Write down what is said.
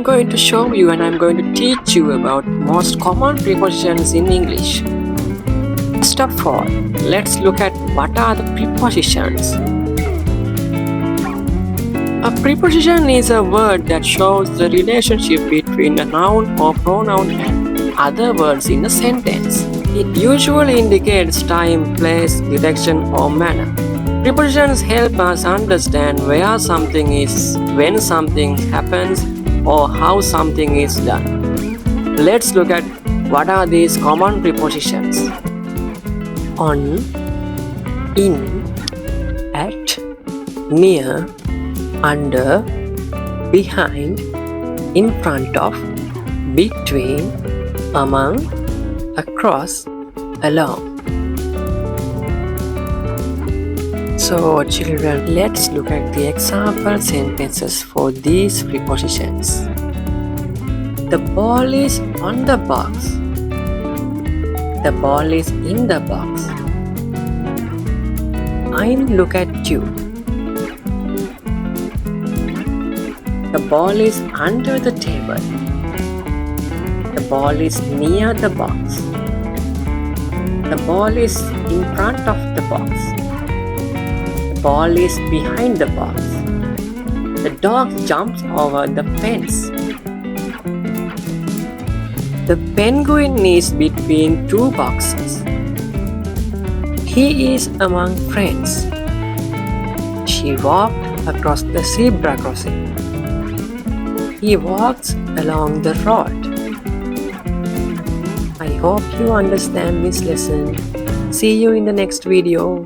I'm going to show you and I'm going to teach you about most common prepositions in English. First of all, let's look at what are the prepositions. A preposition is a word that shows the relationship between a noun or pronoun and other words in a sentence. It usually indicates time, place, direction, or manner. Prepositions help us understand where something is, when something happens, or how something is done. Let's look at what are these common prepositions. On, in, at, near, under, behind, in front of, between, among, across, along. So children, let's look at the example sentences for these prepositions. The ball is on the box. The ball is in the box. I look at you. The ball is under the table. The ball is near the box. The ball is in front of the box. The ball is behind the box. The dog jumps over the fence. The penguin is between two boxes. He is among friends. She walked across the zebra crossing. He walks along the road. I hope you understand this lesson. See you in the next video.